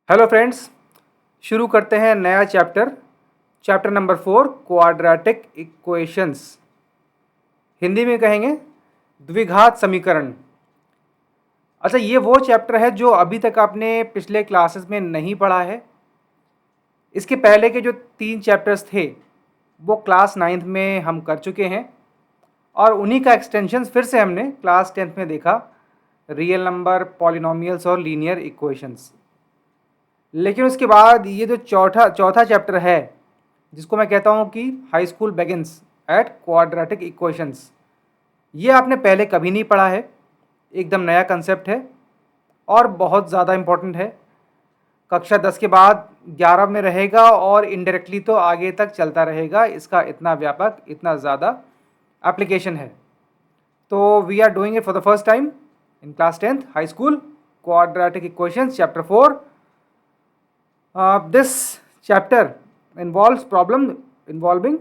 Hello friends, शुरू करते हैं नया chapter number 4 quadratic equations. Hindi में कहेंगे द्विघात समीकरण। अच्छा, ये वो चैप्टर है जो अभी तक आपने पिछले क्लासेस में नहीं पढ़ा है। इसके पहले के जो 3 चैप्टर्स थे वो क्लास 9th में हम कर चुके हैं और उन्हीं का एक्सटेंशन फिर से हमने क्लास 10th में देखा, रियल नंबर, पॉलिनोमियल्स और लीनियर इक्वेशंस। लेकिन उसके बाद ये जो चौथा चैप्टर है जिसको मैं कहता हूँ कि high school begins at quadratic equations, ये आपने पहले कभी नहीं पढ़ा है। एकदम नया कंसेप्ट है और बहुत ज़्यादा इम्पोर्टेंट है। कक्षा 10 के बाद 11 में रहेगा और इनडायरेक्टली तो आगे तक चलता रहेगा। इसका इतना व्यापक, इतना ज़्यादा एप्लीकेशन है। तो we are doing it for the first time in class 10th high school, quadratic equations chapter 4। This chapter involves problem involving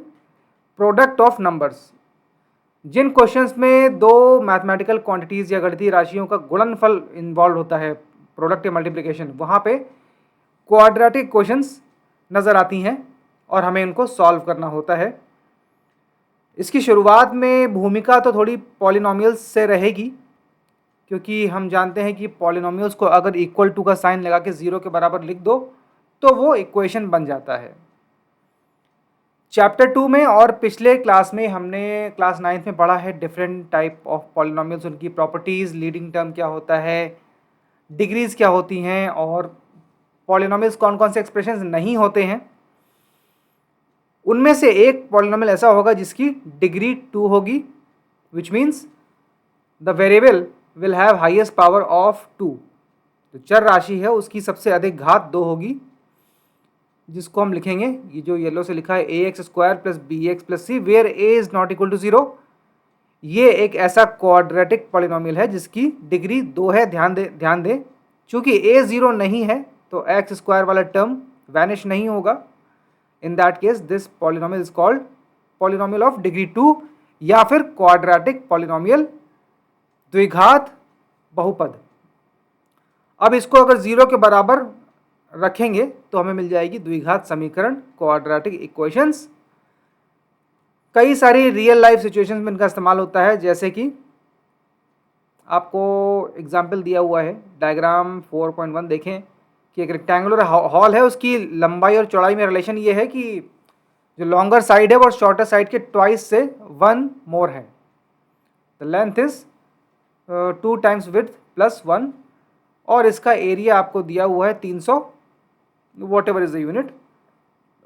product of numbers। जिन क्वेश्चंस में दो मैथमेटिकल क्वांटिटीज़ या गणितीय राशियों का गुणनफल इन्वॉल्व होता है, प्रोडक्ट या मल्टीप्लिकेशन, वहाँ पे क्वाड्रेटिक क्वेश्चंस नज़र आती हैं और हमें इनको सॉल्व करना होता है। इसकी शुरुआत में भूमिका तो थोड़ी पॉलिनोमियल्स से रहेगी, क्योंकि हम जानते हैं कि पॉलिनोमियल्स को अगर इक्वल टू का साइन लगा के 0 के बराबर लिख दो तो वो इक्वेशन बन जाता है। चैप्टर 2 में और पिछले क्लास में हमने क्लास 9th में पढ़ा है डिफरेंट टाइप ऑफ पॉलिनोमियल्स, उनकी प्रॉपर्टीज़, लीडिंग टर्म क्या होता है, डिग्रीज क्या होती हैं और पॉलिनोमियल्स कौन कौन से एक्सप्रेशंस नहीं होते हैं। उनमें से एक पॉलिनोमियल ऐसा होगा जिसकी डिग्री 2 होगी, which means the variable will have highest power of 2। जो चर राशि है उसकी सबसे अधिक घात 2 होगी, जिसको हम लिखेंगे, ये जो येलो से लिखा है, ax² plus bx plus c where a is not equal to 0। ये एक ऐसा क्वाड्रेटिक पॉलिनोमियल है जिसकी डिग्री 2 है। ध्यान दें, चूंकि a 0 नहीं है तो x² वाला टर्म वैनिश नहीं होगा। In that case this polynomial is called polynomial of degree 2 या फिर क्वाड्रेटिक पॉलिनोमियल, द्विघात बहुपद। अब इसको अगर 0 के बराबर रखेंगे तो हमें मिल जाएगी द्विघात समीकरण, क्वाड्रेटिक इक्वेशंस। कई सारी रियल लाइफ सिचुएशंस में इनका इस्तेमाल होता है, जैसे कि आपको एग्जाम्पल दिया हुआ है डायग्राम 4.1। देखें कि एक रेक्टेंगुलर हॉल है, उसकी लंबाई और चौड़ाई में रिलेशन ये है कि जो लॉन्गर साइड है वो शॉर्टर साइड के ट्वाइस से 1 मोर है। The length is 2 times width plus 1 और इसका एरिया आपको दिया हुआ है 300 what ever is the unit.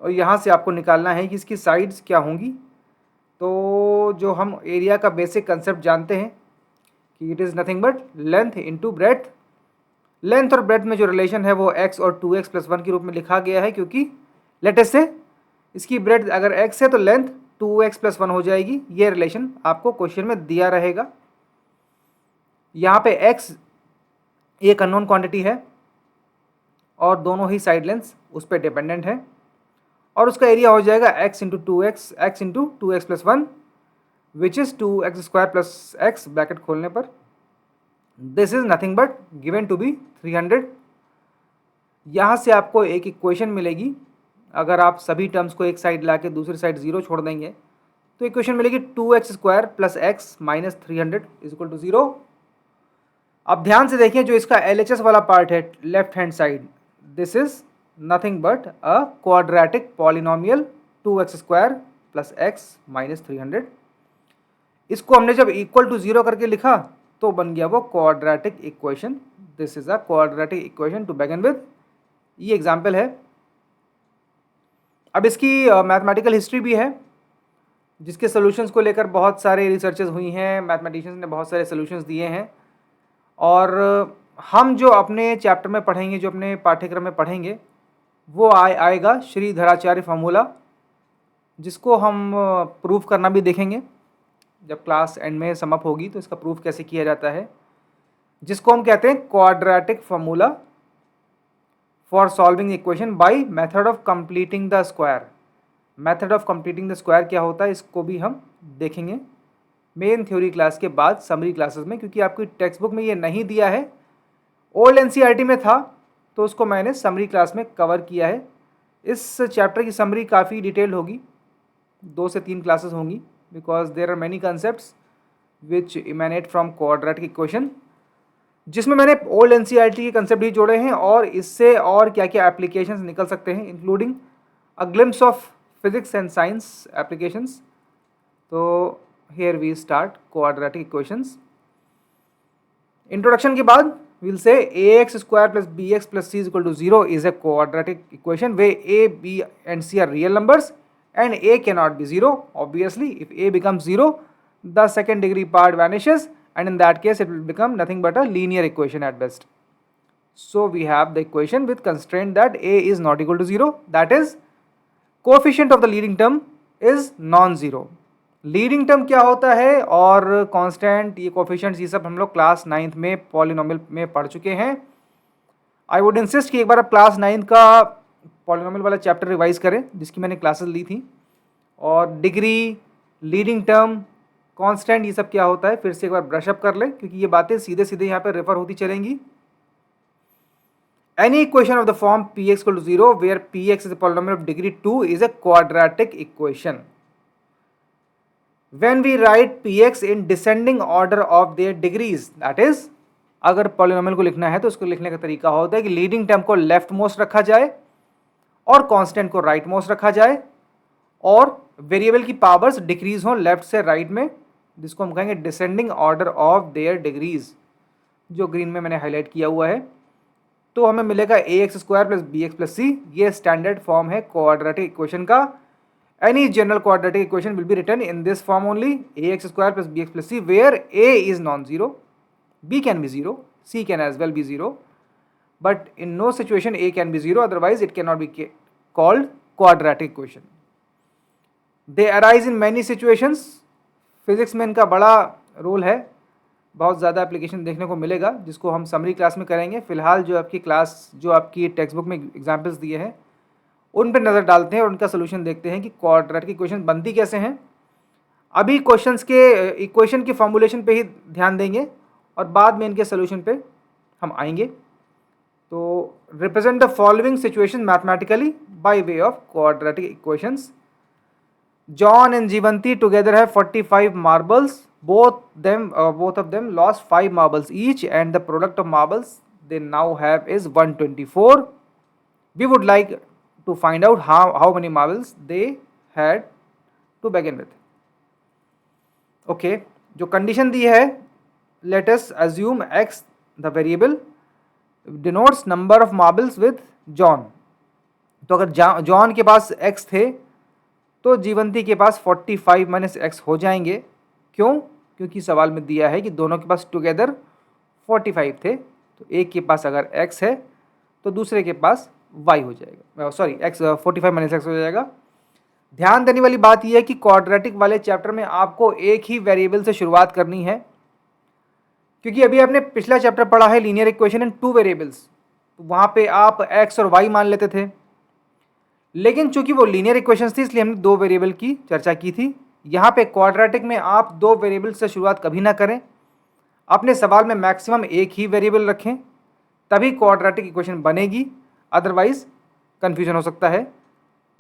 और यहाँ से आपको निकालना है कि इसकी साइड्स क्या होंगी। तो जो हम एरिया का बेसिक कंसेप्ट जानते हैं कि it is nothing but length into breadth. Length और ब्रेड्थ में जो रिलेशन है वो x और 2x प्लस 1 के रूप में लिखा गया है, क्योंकि लेटेस्ट से इसकी ब्रेड्थ अगर x है तो लेंथ 2x प्लस 1 हो जाएगी। ये रिलेशन आपको क्वेश्चन में दिया रहेगा। यहाँ पे x एक अननोन क्वांटिटी है और दोनों ही साइड लेंथ्स उस पर डिपेंडेंट है और उसका एरिया हो जाएगा x into 2x plus 1 which is 2x² plus x, bracket खोलने पर। This is nothing but given to be 300। यहाँ से आपको एक इक्वेशन मिलेगी। अगर आप सभी टर्म्स को एक साइड ला के दूसरी साइड 0 छोड़ देंगे तो इक्वेशन मिलेगी 2x² plus x minus 300 is equal to 0। अब ध्यान से देखिए, जो इसका LHS वाला पार्ट है left hand side, this is nothing but a quadratic polynomial 2x² plus x minus 300। इसको हमने जब इक्वल टू 0 करके लिखा तो बन गया वो quadratic equation. This is a quadratic equation two begin with. ये एग्जाम्पल है। अब इसकी मैथमेटिकल हिस्ट्री भी है, जिसके सोल्यूशंस को लेकर बहुत सारे रिसर्चेस हुई हैं, मैथमेटिशियंस ने बहुत सारे सोल्यूशंस दिए हैं। और हम जो अपने चैप्टर में पढ़ेंगे, जो अपने पाठ्यक्रम में पढ़ेंगे, वो आएगा श्रीधराचार्य फार्मूला, जिसको हम प्रूफ करना भी देखेंगे जब क्लास एंड में समअप होगी तो इसका प्रूफ कैसे किया जाता है, जिसको हम कहते हैं quadratic formula for solving equation by method of completing the square. Method of completing the square क्या होता है इसको भी हम देखेंगे मेन थ्योरी क्लास के बाद, समरी क्लासेस में, क्योंकि आपकी टेक्स्ट बुक में ये नहीं दिया है। ओल्ड NCERT में था तो उसको मैंने समरी क्लास में कवर किया है। इस चैप्टर की समरी काफ़ी डिटेल्ड होगी, 2 से 3 क्लासेस होंगी, because there are many concepts which emanate from quadratic equation, जिसमें मैंने ओल्ड एनसीईआरटी के कंसेप्ट भी जोड़े हैं और इससे और क्या क्या एप्लीकेशंस निकल सकते हैं, including a glimpse of physics and science applications. तो here we start quadratic equations. Introduction के बाद we'll say ax square plus bx plus c is equal to 0 is a quadratic equation where a, b and c are real numbers and a cannot be 0. Obviously, if a becomes 0, the second degree part vanishes and in that case it will become nothing but a linear equation at best. So we have the equation with constraint that a is not equal to 0, that is coefficient of the leading term is non-zero. Leading term क्या होता है और constant, ये coefficients, ये सब हम लोग class 9th में पॉलिनोमियल में पढ़ चुके हैं। आई वुड इंसिस्ट कि एक बार आप क्लास 9th का पॉलिनोमियल वाला चैप्टर रिवाइज करें जिसकी मैंने क्लासेस ली थी, और डिग्री, लीडिंग टर्म, कांस्टेंट, ये सब क्या होता है फिर से एक बार ब्रश अप कर लें, क्योंकि ये बातें सीधे सीधे यहाँ पे रेफर होती चलेंगी। Any equation of the form px equal to 0 where px is a polynomial of degree 2 is a quadratic equation. When we write px in descending order of their degrees, that is, अगर polynomial को लिखना है तो उसको लिखने का तरीका होता है कि लीडिंग टर्म को लेफ्ट मोस्ट रखा जाए और कांस्टेंट को राइट मोस्ट रखा जाए, और वेरिएबल की पावर्स डिक्रीज हो लेफ्ट से राइट में, जिसको हम कहेंगे descending order of their degrees, जो ग्रीन में मैंने हाईलाइट किया हुआ है। तो हमें मिलेगा ax square plus bx plus c, ये स्टैंडर्ड फॉर्म है क्वाड्रेटिक इक्वेशन का। Any general quadratic equation will be written in this form only, ax square plus bx plus c, where a is non-zero, b can be 0, c can as well be 0, but in no situation a can be 0, otherwise it cannot be called quadratic equation. They arise in many situations. Physics में इनका बड़ा role है, बहुत ज़्यादा application देखने को मिलेगा, जिसको हम समरी क्लास में करेंगे। फिलहाल जो आपकी क्लास, जो आपकी टेक्स्ट बुक में एग्जाम्पल्स दिए हैं उन पर नज़र डालते हैं और उनका सोल्यूशन देखते हैं कि क्वाड्रेटिक इक्वेशन बनती कैसे हैं। अभी क्वेश्चंस के इक्वेशन के फॉर्मूलेशन पे ही ध्यान देंगे और बाद में इनके सोल्यूशन पे हम आएंगे। तो represent the following situation mathematically by way of quadratic equations. John and Jivanti together have 45 marbles. Both of them lost 5 marbles each, and the product of marbles they now have is 124. We would like to find out how many marbles they had to begin with. Okay, जो condition दी है, let us assume x the variable denotes number of marbles with John. तो अगर John के पास x थे तो जीवंती के पास 45 minus x हो जाएंगे। क्यों? क्योंकि सवाल में दिया है कि दोनों के पास टुगेदर 45 थे, तो एक के पास अगर x है तो दूसरे के पास y हो जाएगा, सॉरी x 45 माइनस x हो जाएगा। ध्यान देने वाली बात यह है कि क्वाड्रेटिक वाले चैप्टर में आपको एक ही वेरिएबल से शुरुआत करनी है, क्योंकि अभी आपने पिछला चैप्टर पढ़ा है लीनियर इक्वेशन इन 2 वेरिएबल्स, तो वहाँ पे आप x और y मान लेते थे, लेकिन चूंकि वो लीनियर इक्वेशंस थी इसलिए हमने 2 वेरिएबल की चर्चा की थी। यहाँ पे क्वाड्रेटिक में आप 2 वेरिएबल से शुरुआत कभी ना करें, अपने सवाल में मैक्सिमम एक ही वेरिएबल रखें, तभी क्वाड्रेटिक इक्वेशन बनेगी, अदरवाइज कन्फ्यूजन हो सकता है।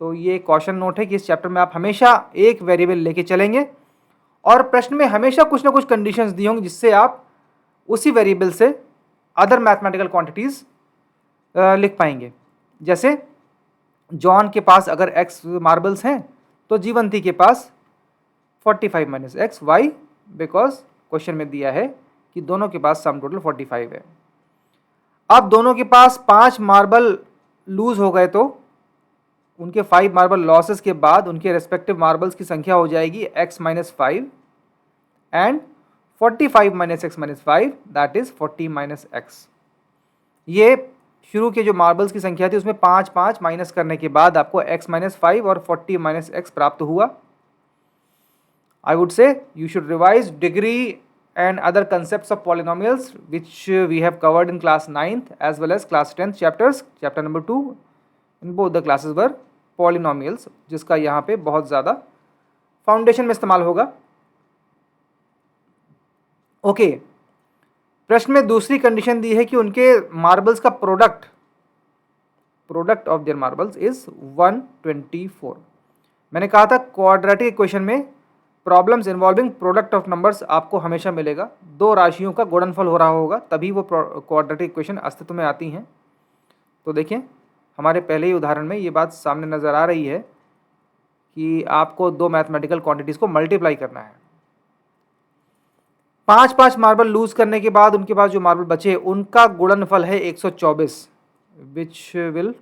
तो ये कॉशन नोट है कि इस चैप्टर में आप हमेशा एक वेरिएबल लेके चलेंगे और प्रश्न में हमेशा कुछ ना कुछ कंडीशंस दी होंगी जिससे आप उसी वेरिएबल से अदर मैथमेटिकल क्वांटिटीज़ लिख पाएंगे। जैसे जॉन के पास अगर x मार्बल्स हैं तो जीवंती के पास 45 minus x y, because question में दिया है कि दोनों के पास सम टोटल 45 है। अब दोनों के पास 5 मार्बल लूज हो गए तो उनके 5 मार्बल लॉसेस के बाद उनके रेस्पेक्टिव मार्बल्स की संख्या हो जाएगी x minus 5 and 45 minus x minus 5, that is 40 minus x. ये शुरू के जो मार्बल्स की संख्या थी उसमें 5 5 माइनस करने के बाद आपको x माइनस 5 और 40 माइनस एक्स प्राप्त हुआ। I would say you should revise degree and other concepts of polynomials which we have covered in class 9th as well as class 10th chapters. Chapter number 2 in both the classes were polynomials, जिसका यहाँ पे बहुत ज़्यादा foundation में इस्तेमाल होगा। Okay, प्रश्न में दूसरी कंडीशन दी है कि उनके मार्बल्स का product product of their marbles is 124। मैंने कहा था क्वाड्रेटिक इक्वेशन में problems involving product of numbers आपको हमेशा मिलेगा, दो राशियों का गुणनफल हो रहा होगा तभी वो क्वाड्रेटिक इक्वेशन अस्तित्व में आती हैं। तो देखिए हमारे पहले ही उदाहरण में ये बात सामने नज़र आ रही है कि आपको दो मैथमेटिकल क्वांटिटीज़ को मल्टीप्लाई करना है। 5 मार्बल लूज करने के बाद उनके पास जो मार्बल बचे उनका गुणनफल है 124, which will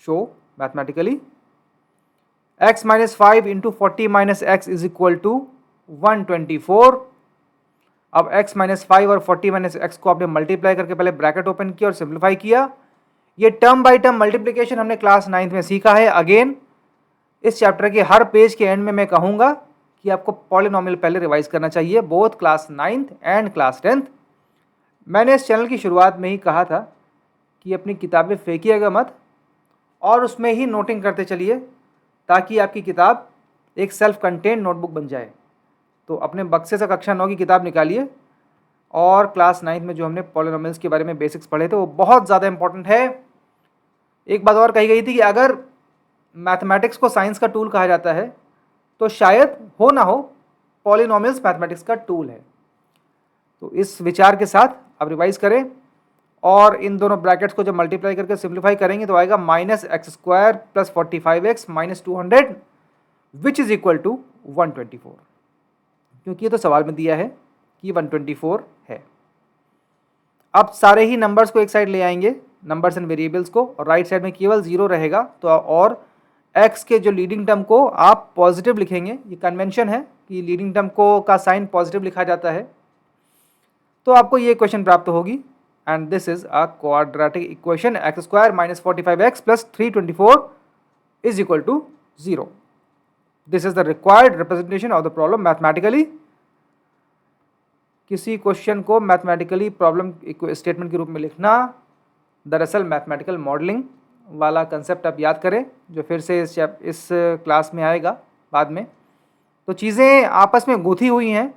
show mathematically x minus 5 into 40 minus x is equal to 124। अब x माइनस 5 और 40 माइनस एक्स को आपने मल्टीप्लाई करके पहले ब्रैकेट ओपन किया और सिंप्लीफाई किया। ये टर्म बाय टर्म मल्टीप्लिकेशन हमने क्लास 9th में सीखा है। अगेन इस चैप्टर के हर पेज के एंड में मैं कहूँगा कि आपको पॉलिनोमियल पहले रिवाइज करना चाहिए, both class 9th and class 10th। मैंने इस चैनल की शुरुआत में ही कहा था कि अपनी किताबें फेंकिएगा मत और उसमें ही नोटिंग करते चलिए ताकि आपकी किताब एक सेल्फ कंटेन्ड नोटबुक बन जाए। तो अपने बक्से से कक्षा 9 की किताब निकालिए और क्लास 9th में जो हमने पॉलिनोमियल्स के बारे में बेसिक्स पढ़े थे वो बहुत ज़्यादा इंपॉर्टेंट है। एक बात और कही गई थी कि अगर मैथमेटिक्स को साइंस का टूल कहा जाता है तो शायद हो ना हो पॉलिनोमियल्स मैथमेटिक्स का टूल है। तो इस विचार के साथ अब रिवाइज करें और इन दोनों ब्रैकेट्स को जब मल्टीप्लाई करके सिंप्लीफाई करेंगे तो आएगा minus x square plus 45x minus 200 which is equal to 124, क्योंकि ये तो सवाल में दिया है कि 124 है। अब सारे ही नंबर्स को एक साइड ले आएंगे, नंबर्स एंड वेरिएबल्स को, और राइट साइड में केवल 0 रहेगा। तो और x के जो लीडिंग टर्म को आप पॉजिटिव लिखेंगे, ये कन्वेंशन है कि लीडिंग टर्म को का साइन पॉजिटिव लिखा जाता है। तो आपको ये इक्वेशन प्राप्त होगी and this is a quadratic equation x square minus 45x plus 324 is equal to 0। This is the required representation of the problem mathematically. किसी क्वेश्चन को मैथमेटिकली प्रॉब्लम स्टेटमेंट के रूप में लिखना दरअसल मैथमेटिकल मॉडलिंग वाला कंसेप्ट आप याद करें जो फिर से इस क्लास में आएगा बाद में। तो चीज़ें आपस में गुथी हुई हैं,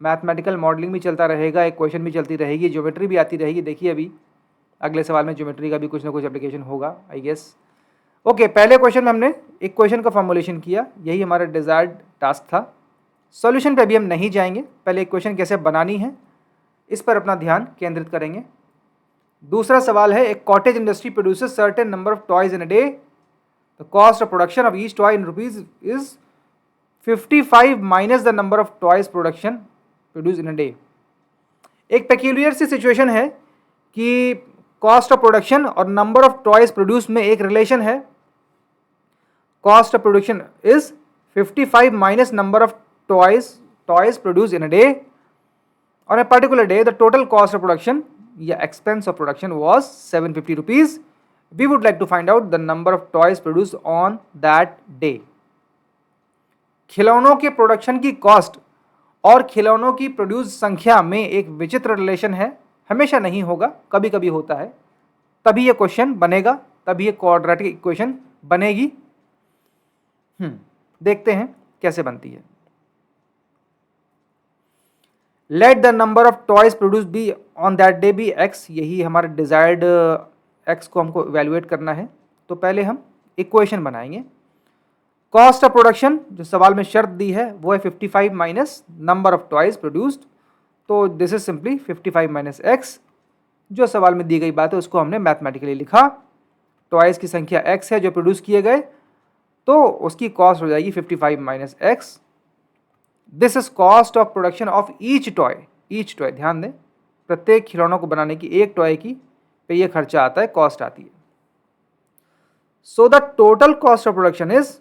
मैथमेटिकल मॉडलिंग भी चलता रहेगा, एक क्वेश्चन भी चलती रहेगी, ज्योमेट्री भी आती रहेगी। देखिए अभी अगले सवाल में ज्योमेट्री का भी कुछ ना कुछ एप्लीकेशन होगा आई गेस। ओके, पहले क्वेश्चन में हमने एक क्वेश्चन का फॉर्मुलेशन किया, यही हमारा डिजायर्ड टास्क था। सॉल्यूशन पे अभी हम नहीं जाएंगे, पहले इक्वेशन कैसे बनानी है इस पर अपना ध्यान केंद्रित करेंगे। दूसरा सवाल है, एक cottage industry produces certain number of toys in a day, the cost of production of each toy in rupees is 55 minus the number of toys production produce in a day. एक पेक्यूलियर सी situation है कि cost of production और number of toys produce में एक relation है। Cost of production is 55 minus number of toys produce in a day. On a particular day, the total cost of production या expense of production was 750 rupees. We would like to find out the number of toys produced on that day. खिलौनों के production की cost और खिलौनों की produce संख्या में एक विचित्र रिलेशन है, हमेशा नहीं होगा, कभी कभी होता है, तभी ये क्वेश्चन बनेगा, तभी ये क्वाड्रेटिक इक्वेशन बनेगी। देखते हैं कैसे बनती है। Let the number of toys produce be on that day be x, यही हमारे डिजायर्ड एक्स को हमको इवेल्युएट करना है। तो पहले हम इक्वेशन बनाएंगे। कॉस्ट ऑफ प्रोडक्शन जो सवाल में शर्त दी है वो है 55 minus number of toys produced, तो this is simply 55 minus x. जो सवाल में दी गई बात है उसको हमने मैथमेटिकली लिखा। टॉयज की संख्या एक्स है जो प्रोड्यूस किए गए, तो उसकी कॉस्ट हो जाएगी 55 minus x. This is cost of production of each toy. Each toy, ध्यान दें, प्रत्येक खिलौनों को बनाने की एक टॉय की पे ये खर्चा आता है, कॉस्ट आती है। So the total cost of production is,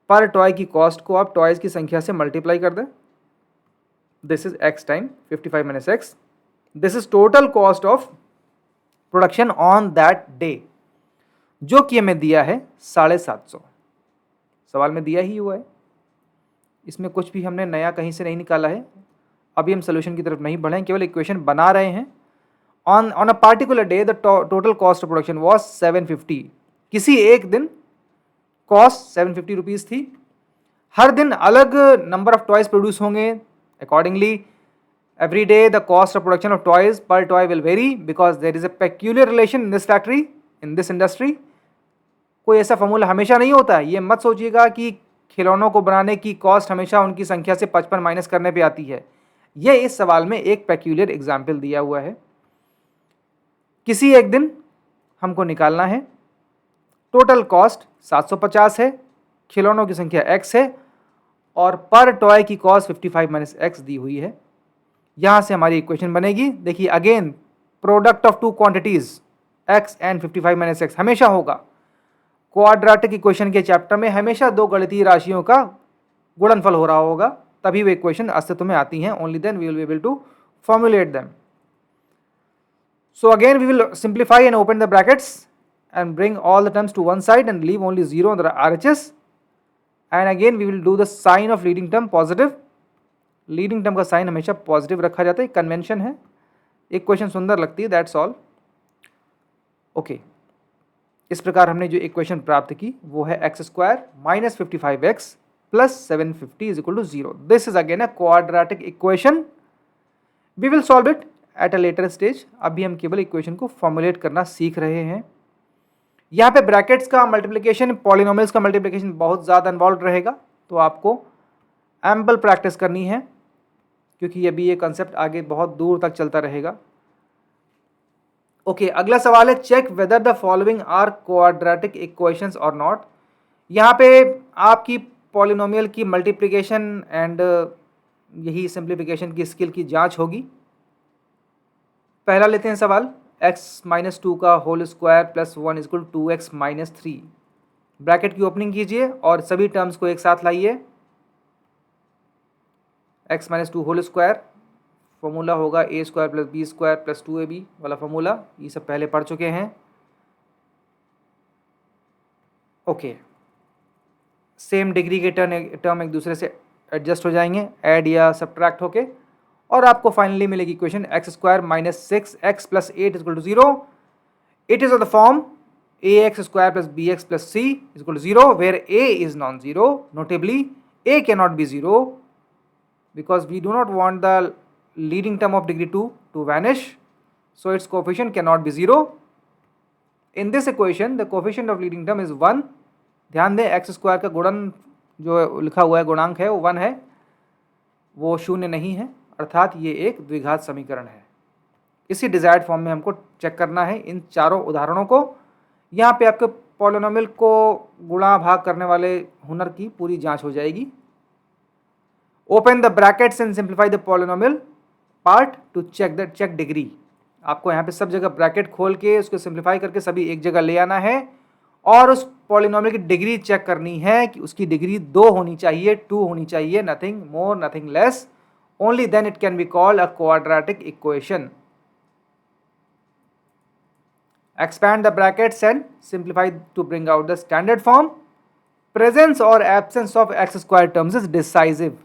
per toy की कॉस्ट को आप टॉयज की संख्या से मल्टीप्लाई कर दें, this is x time 55 minus x. This is total cost of production on that day, जो कि हमें दिया है 750। सवाल में दिया ही हुआ है, इसमें कुछ भी हमने नया कहीं से नहीं निकाला है। अभी हम सोल्यूशन की तरफ नहीं बढ़े, केवल इक्वेशन बना रहे हैं। On a particular day the total cost of production was 750। किसी एक दिन कॉस्ट 750 रुपीज़ थी। हर दिन अलग नंबर ऑफ टॉयज प्रोड्यूस होंगे, accordingly Every day the cost of production of toys per toy will vary because there is a peculiar relation in this factory, in this industry. कोई ऐसा formula हमेशा नहीं होता है। ये मत सोचिएगा कि खिलौनों को बनाने की कॉस्ट हमेशा उनकी संख्या से 55 माइनस करने पे आती है। ये इस सवाल में एक पेक्यूलियर एग्जाम्पल दिया हुआ है। किसी एक दिन हमको निकालना है, टोटल कॉस्ट 750 है, खिलौनों की संख्या x है और पर टॉय की कॉस्ट 55 माइनस एक्स दी हुई है। यहाँ से हमारी इक्वेशन बनेगी। देखिए again product of two quantities x and 55 minus x हमेशा होगा। क्वाड्रेटिक इक्वेशन के चैप्टर में हमेशा दो गणितीय राशियों का गुणनफल हो रहा होगा, तभी वो इक्वेशन अस्तित्व में आती हैं। Only then we will be able to formulate them. So again we will simplify and open the brackets and bring all the terms to one side and leave only 0 on the RHS, and again we will do the sign of leading term positive. Leading term का sign हमेशा positive रखा जाता है, convention है। एक question सुंदर लगती है, दैट्स ऑल। ओके, इस प्रकार हमने जो इक्वेशन प्राप्त की वो है x square minus 55x plus 750 is equal to 0। This is again a quadratic equation. We will solve it at a later stage. अभी हम केवल इक्वेशन को फॉर्मुलेट करना सीख रहे हैं। यहाँ पे ब्रैकेट्स का मल्टीप्लिकेशन, पॉलिनोमियल्स का मल्टीप्लिकेशन बहुत ज़्यादा इन्वॉल्व रहेगा, तो आपको एम्पल प्रैक्टिस करनी है, क्योंकि अभी ये कंसेप्ट आगे बहुत दूर तक चलता रहेगा। ओके, अगला सवाल है check whether the following are quadratic equations और नॉट। यहाँ पे आपकी पॉलिनोमियल की मल्टीप्लिकेशन एंड यही सिंप्लीफिकेशन की स्किल की जांच होगी। पहला लेते हैं सवाल, x माइनस 2 का whole square plus 1 is equal to 2x minus 3। Bracket की ओपनिंग कीजिए और सभी टर्म्स को एक साथ लाइए। x minus 2 whole square, formula होगा a square plus b square plus 2ab वाला फॉर्मूला, ये सब पहले पढ़ चुके हैं। ओके, सेम डिग्री के टर्म एक दूसरे से एडजस्ट हो जाएंगे, ऐड या सब्ट्रैक्ट होके, और आपको फाइनली मिलेगी equation x square minus 6x plus 8 is equal to 0। It is of the form ax square plus bx plus c is equal to 0 where a is non zero. Notably a can not be 0 because we do not want the leading term of degree 2 to vanish, so its coefficient cannot be 0. In this equation the coefficient of leading term is 1। ध्यान दें x square का गुणन जो लिखा हुआ है गुणांक है वो 1 है, वो शून्य नहीं है, अर्थात ये एक द्विघात समीकरण है। इसी डिजायर्ड फॉर्म में हमको चेक करना है इन चारों उदाहरणों को। यहाँ पे आपके पॉलिनोमियल को गुणा भाग करने वाले हुनर की पूरी जांच हो जाएगी। Open the brackets and simplify the polynomial part to check degree. आपको यहाँ पे सब जगह ब्रैकेट खोल के उसको सिंप्लीफाई करके सभी एक जगह ले आना है और उस पॉलिनोमियल की डिग्री चेक करनी है कि उसकी डिग्री 2 होनी चाहिए, 2 होनी चाहिए, nothing more nothing less. Only then it can be called a quadratic equation. Expand the brackets and simplify to bring out the standard form. Presence or absence of x square terms is decisive.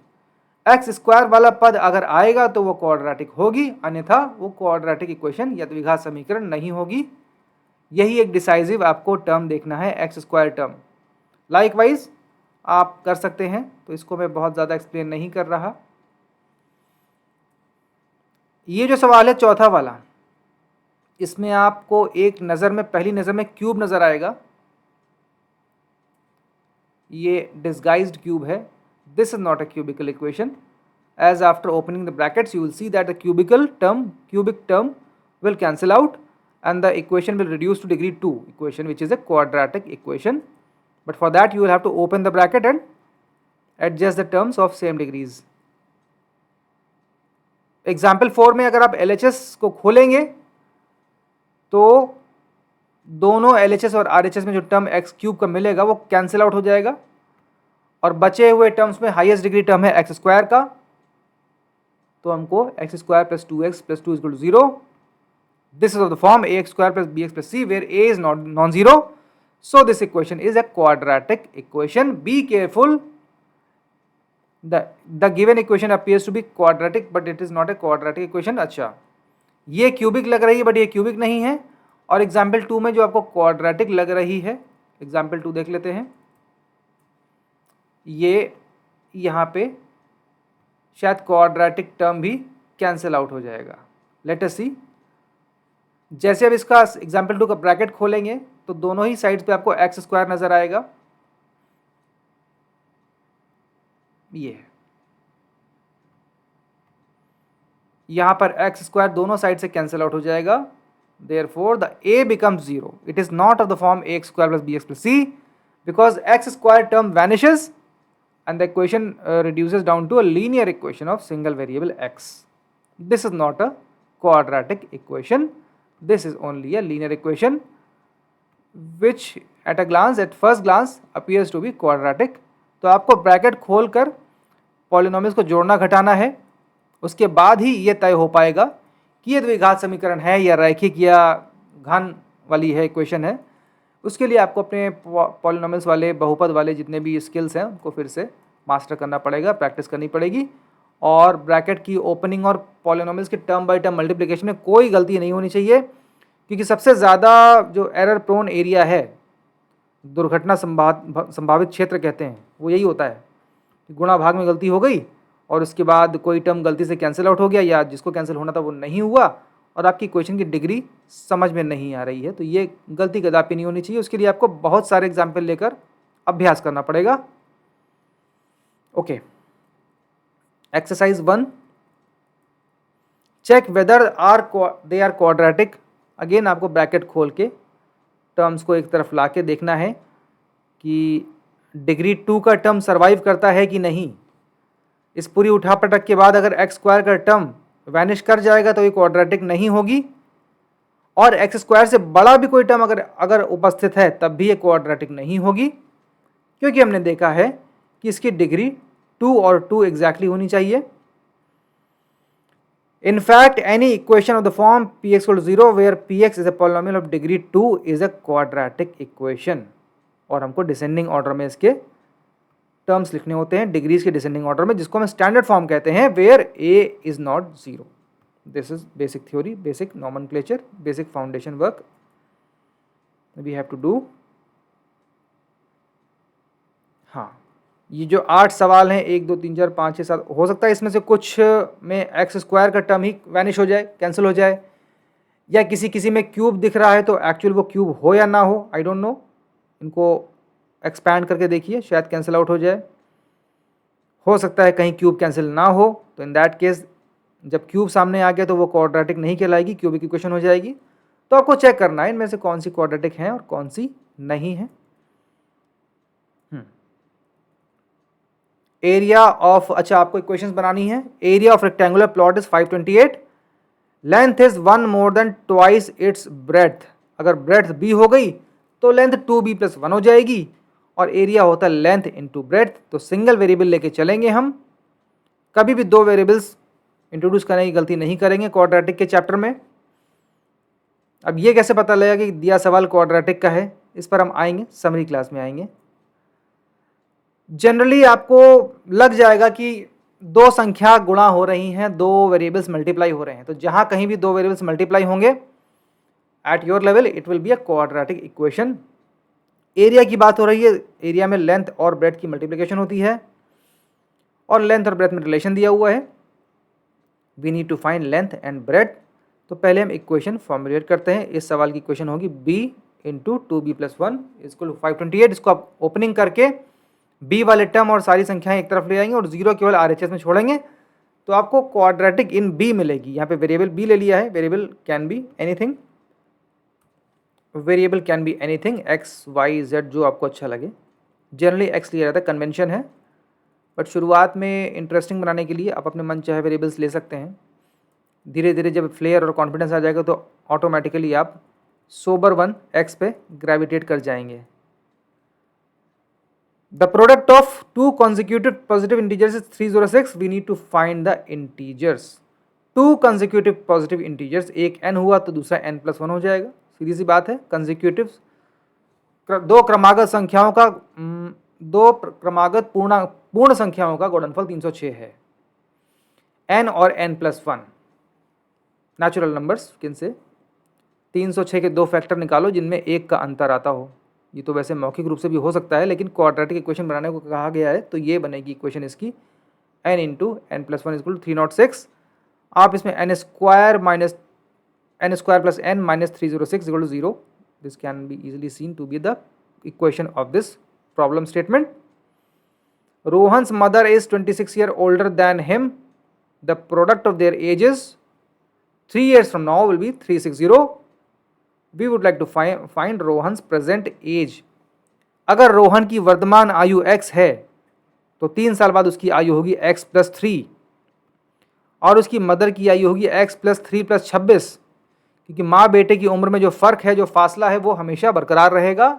x square वाला पद अगर आएगा तो वो quadratic होगी, अन्यथा वो quadratic equation या द्विघात समीकरण नहीं होगी। यही एक डिसाइसिव आपको टर्म देखना है, एक्स स्क्वायर टर्म। लाइकवाइज आप कर सकते हैं, तो इसको मैं बहुत ज़्यादा एक्सप्लेन नहीं कर रहा। ये जो सवाल है चौथा वाला, इसमें आपको एक नज़र में, पहली नज़र में क्यूब नज़र आएगा। ये डिस्गाइज्ड क्यूब है। This is not a cubical equation, as after opening the brackets you will see that the cubic term will cancel out and the equation will reduce to degree 2 equation, which is a quadratic equation. But for that you will have to open the bracket and adjust the terms of same degrees. Example 4 में अगर आप LHS को खोलेंगे तो दोनों LHS और RHS में जो टर्म एक्स क्यूब का मिलेगा वो कैंसिल आउट हो जाएगा, और बचे हुए टर्म्स में हाईएस्ट डिग्री टर्म है एक्स स्क्वायर का, तो हमको x square plus 2x plus 2 equal to 0। This is of the form ax square plus bx plus c where a is non zero, so this equation is a quadratic equation. Be careful, the given equation appears to be quadratic but it is not a quadratic equation। अच्छा, ये cubic लग रही है but ये cubic नहीं है, और example 2 में जो आपको क्वाड्रेटिक लग रही है, एग्जाम्पल 2 देख लेते हैं। ये यहाँ पे शायद क्वाड्रेटिक टर्म भी कैंसिल आउट हो जाएगा। लेट अस सी, जैसे अब इसका एग्जाम्पल 2 का ब्रैकेट खोलेंगे तो दोनों ही साइड्स पे आपको एक्स स्क्वायर नजर आएगा, ये है। यहां पर एक्स स्क्वायर दोनों साइड से कैंसिल आउट हो जाएगा, therefore the a becomes 0. It is not of the form ax square plus bx plus c because x square term vanishes and the equation reduces down to a linear equation of single variable x. This is not a quadratic equation. This is only a linear equation which at a glance, at first glance appears to be quadratic. तो आपको bracket खोलकर polynomials को जोड़ना घटाना है, उसके बाद ही ये तय हो पाएगा कि ये द्विघात समीकरण है या रैखिक या घन वाली है इक्वेशन है। उसके लिए आपको अपने पॉलिनोमियल्स वाले, बहुपद वाले जितने भी स्किल्स हैं उनको फिर से मास्टर करना पड़ेगा, प्रैक्टिस करनी पड़ेगी। और ब्रैकेट की ओपनिंग और पॉलिनोमियल्स के टर्म बाय टर्म मल्टीप्लिकेशन में कोई गलती नहीं होनी चाहिए, क्योंकि सबसे ज़्यादा जो एरर प्रोन एरिया है, दुर्घटना संभावित क्षेत्र कहते हैं, वो यही होता है। गुणा भाग में गलती हो गई और उसके बाद कोई टर्म गलती से कैंसिल आउट हो गया या जिसको कैंसिल होना था वो नहीं हुआ और आपकी क्वेश्चन की डिग्री समझ में नहीं आ रही है, तो ये गलती कदापि नहीं होनी चाहिए। उसके लिए आपको बहुत सारे एग्जाम्पल लेकर अभ्यास करना पड़ेगा। Okay, exercise 1, check whether they are quadratic. Again आपको ब्रैकेट खोल के टर्म्स को एक तरफ ला के देखना है कि डिग्री 2 का टर्म सर्वाइव करता है कि नहीं। इस पूरी उठापटक के बाद अगर एक्स स्क्वायर का टर्म वैनिश कर जाएगा तो ये क्वाड्रेटिक नहीं होगी, और एक्स स्क्वायर से बड़ा भी कोई टर्म अगर उपस्थित है तब भी ये क्वाड्रेटिक नहीं होगी, क्योंकि हमने देखा है कि इसकी डिग्री 2 और 2 एग्जैक्टली होनी चाहिए। In fact, any equation of the form px equal to 0 where px is a polynomial of degree 2 is a quadratic equation. और हमको डिसेंडिंग ऑर्डर में इसके टर्म्स लिखने होते हैं, डिग्रीज के डिसेंडिंग ऑर्डर में, जिसको हम स्टैंडर्ड फॉर्म कहते हैं, where a is not 0. This is basic theory, basic nomenclature, basic foundation work we have to do. हाँ, ये जो 8 सवाल हैं, 1 2 3 4 5 6 7, हो सकता है इसमें से कुछ में एक्स स्क्वायर का टर्म ही वैनिश हो जाए, कैंसिल हो जाए, या किसी में क्यूब दिख रहा है तो एक्चुअल वो क्यूब हो या ना हो, आई डोंट नो। इनको एक्सपैंड करके देखिए, शायद कैंसिल आउट हो जाए। हो सकता है कहीं क्यूब कैंसिल ना हो, तो इन दैट केस जब क्यूब सामने आ गया तो वो क्वाड्रेटिक नहीं कहलाएगी, क्यूबिक इक्वेशन हो जाएगी। तो आपको चेक करना है इनमें से कौन सी क्वाड्रेटिक है और कौन सी नहीं है। एरिया ऑफ, अच्छा आपको इक्वेशंस बनानी है। Area of rectangular plot is 528, length is 1 more than twice it's breadth. अगर ब्रेड्थ b हो गई तो लेंथ 2b + 1 हो जाएगी, और एरिया होता है लेंथ इनटू ब्रेड्थ। तो सिंगल वेरिएबल लेके चलेंगे हम, कभी भी 2 वेरिएबल्स इंट्रोड्यूस करने की गलती नहीं करेंगे क्वाड्रेटिक के चैप्टर में। अब ये कैसे पता लगेगा कि दिया सवाल क्वाड्रेटिक का है, इस पर हम आएंगे, समरी क्लास में आएंगे। जनरली आपको लग जाएगा कि 2 संख्या गुणा हो रही हैं, 2 वेरिएबल्स मल्टीप्लाई हो रहे हैं, तो जहां कहीं भी 2 वेरिएबल्स मल्टीप्लाई होंगे at your level it will be a quadratic equation. Area की बात हो रही है, एरिया में लेंथ और ब्रेड्थ की मल्टीप्लिकेशन होती है, और लेंथ और ब्रेड्थ में रिलेशन दिया हुआ है। We need to find length and breadth. तो पहले हम इक्वेशन फॉर्मुलेट करते हैं। इस सवाल की इक्वेशन होगी b × 2b + 1 = 528। इसको आप ओपनिंग करके b वाले टर्म और सारी संख्याएं एक तरफ ले आएंगे और 0 केवल RHS में छोड़ेंगे, तो आपको क्वाड्रेटिक इन b मिलेगी। यहाँ पे वेरिएबल b ले लिया है, variable can be anything, variable can be anything, x y z जो आपको अच्छा लगे। जनरली x लिया जाता है, कन्वेंशन है, बट शुरुआत में इंटरेस्टिंग बनाने के लिए आप अपने मन चाहे वेरिएबल्स ले सकते हैं। धीरे धीरे जब फ्लेयर और कॉन्फिडेंस आ जाएगा तो ऑटोमेटिकली आप सोबर वन x पे ग्रेविटेट कर जाएंगे। The product of 2 consecutive positive integers is 306. We need to find the integers. 2 consecutive positive integers, एक n हुआ तो दूसरा n+1 हो जाएगा, सीधी सी बात है। कंसेक्यूटिव 2 क्रमागत संख्याओं का, 2 क्रमागत पूर्ण संख्याओं का गुणनफल 306 है। n और n+1 नेचुरल नंबर्स किनसे, 306 के 2 फैक्टर निकालो जिनमें 1 का अंतर आता हो। ये तो वैसे मौखिक रूप से भी हो सकता है, लेकिन क्वाड्रेटिक इक्वेशन बनाने को कहा गया है, तो ये बनेगी इक्वेशन इसकी n × n+1 = 306। आप इसमें n square plus n minus 306 equal to 0, this can be easily seen to be the equation of this problem statement. Rohan's mother is 26 years older than him. The product of their ages 3 years from now will be 360. We would like to find Rohan's present age. अगर रोहन की वर्तमान आयु x है तो 3 साल बाद उसकी आयु होगी x प्लस 3 और उसकी मदर की आयु होगी x प्लस 3 प्लस 26, क्योंकि माँ बेटे की उम्र में जो फ़र्क है, जो फासला है, वो हमेशा बरकरार रहेगा.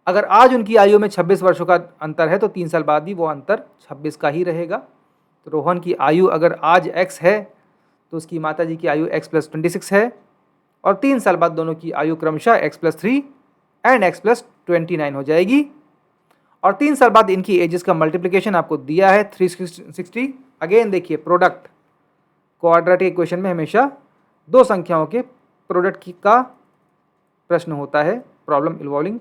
अगर आज उनकी आयु में 26 वर्षों का अंतर है तो 3 साल बाद भी वो अंतर 26 का ही रहेगा. तो रोहन की आयु अगर आज x है तो उसकी माता जी की आयु x प्लस 26 है और 3 साल बाद दोनों की आयु क्रमशः x plus 3 and x plus 29 हो जाएगी. और 3 साल बाद इनकी एजेस का मल्टीप्लिकेशन आपको दिया है 360. अगेन देखिए, प्रोडक्ट क्वाड्रेटिक इक्वेशन में हमेशा दो संख्याओं के प्रोडक्ट का प्रश्न होता है, problem involving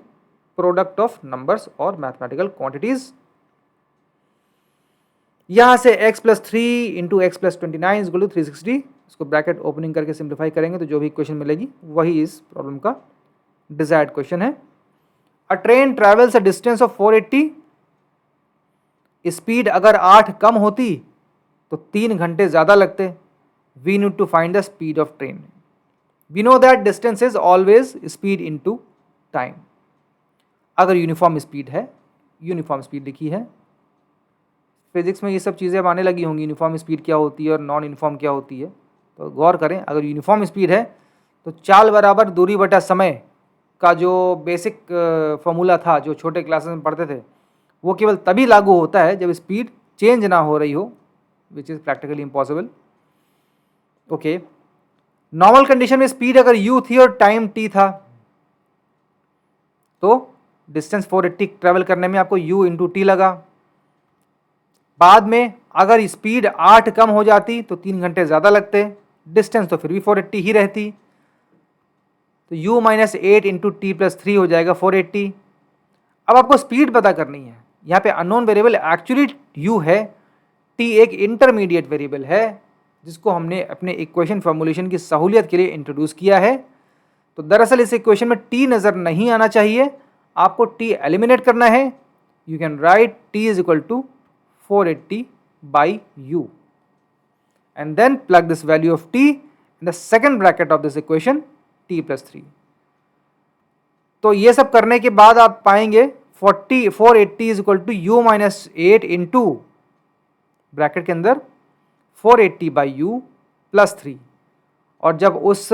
product of numbers और मैथमेटिकल क्वांटिटीज. यहां से x plus 3 into x plus 29 equal to 360, इसको ब्रैकेट ओपनिंग करके सिंप्लीफाई करेंगे तो जो भी इक्वेशन मिलेगी वही इस प्रॉब्लम का डिजायर्ड क्वेश्चन है. A train travels a distance of 480. Speed अगर 8 कम होती तो 3 घंटे ज़्यादा लगते. We need to find the speed of train. We know that distance is always speed into time. अगर यूनिफॉर्म स्पीड है, यूनिफॉर्म स्पीड लिखी है, फिजिक्स में ये सब चीज़ें अब आने लगी होंगी, यूनिफॉर्म स्पीड क्या होती है और नॉन यूनिफॉर्म क्या होती है, तो गौर करें. अगर यूनिफॉर्म स्पीड है तो चाल बराबर दूरी बटा समय का जो बेसिक फॉर्मूला था, जो छोटे क्लासेस में पढ़ते थे, वो केवल तभी लागू होता है जब स्पीड चेंज ना हो रही हो, which is practically impossible. Okay, normal condition में स्पीड अगर u थी और टाइम t था तो डिस्टेंस 480 ट्रेवल करने में आपको u इंटू टी लगा. बाद में अगर स्पीड 8 कम हो जाती तो 3 घंटे ज़्यादा लगते, डिस्टेंस तो फिर भी 480 ही रहती. तो u minus 8 into T plus 3 हो जाएगा 480. अब आपको स्पीड पता करनी है. यहाँ पे अननोन वेरिएबल एक्चुअली u है, t एक इंटरमीडिएट वेरिएबल है जिसको हमने अपने इक्वेशन फॉर्मुलेशन की सहूलियत के लिए इंट्रोड्यूस किया है. तो दरअसल इस इक्वेशन में t नज़र नहीं आना चाहिए, आपको t एलिमिनेट करना है. You can write t is equal to 480 by u and then plug this value of t in the second bracket of this equation t plus 3. तो ये सब करने के बाद आप पाएंगे 480 is equal to u minus 8 into bracket के अंदर 480 बाई u प्लस 3. और जब उस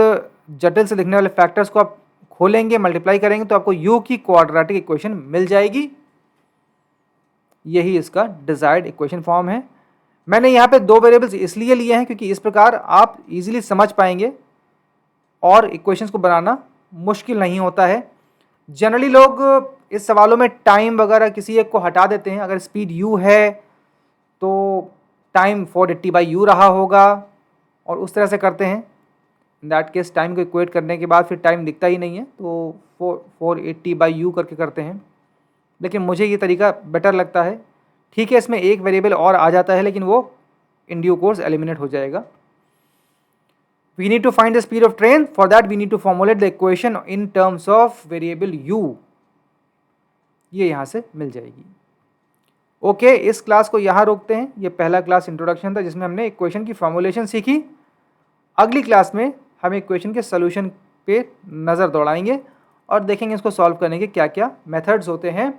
जटिल से दिखने वाले फैक्टर्स को आप खोलेंगे, मल्टीप्लाई करेंगे तो आपको u की क्वाड्रेटिक इक्वेशन मिल जाएगी. यही इसका डिजायर्ड इक्वेशन फॉर्म है. मैंने यहाँ पे दो वेरिएबल्स इसलिए लिए हैं क्योंकि इस प्रकार आप इजीली समझ पाएंगे और इक्वेशंस को बनाना मुश्किल नहीं होता है. जनरली लोग इस सवालों में टाइम वगैरह किसी एक को हटा देते हैं. अगर स्पीड u है तो टाइम 480 बाई u रहा होगा और उस तरह से करते हैं. इन दैट केस टाइम को इक्वेट करने के बाद फिर टाइम दिखता ही नहीं है, तो 480 बाई u करके करते हैं. लेकिन मुझे ये तरीका बेटर लगता है. ठीक है, इसमें एक वेरिएबल और आ जाता है लेकिन वो इन ड्यू कोर्स एलिमिनेट हो जाएगा. We need to find the speed of train. For that we need to formulate the equation in terms of variable u. ये यहाँ से मिल जाएगी. ओके, इस क्लास को यहाँ रोकते हैं. ये पहला क्लास इंट्रोडक्शन था जिसमें हमने इक्वेशन की फॉर्मुलेशन सीखी. अगली क्लास में हम इक्वेशन के सोल्यूशन पे नज़र दौड़ाएंगे और देखेंगे इसको सॉल्व करने के क्या क्या मेथड्स होते हैं,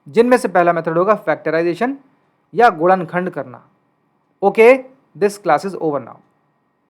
जिनमें से पहला मेथड होगा फैक्टराइजेशन या गुणनखंड करना. Okay, this class is over now.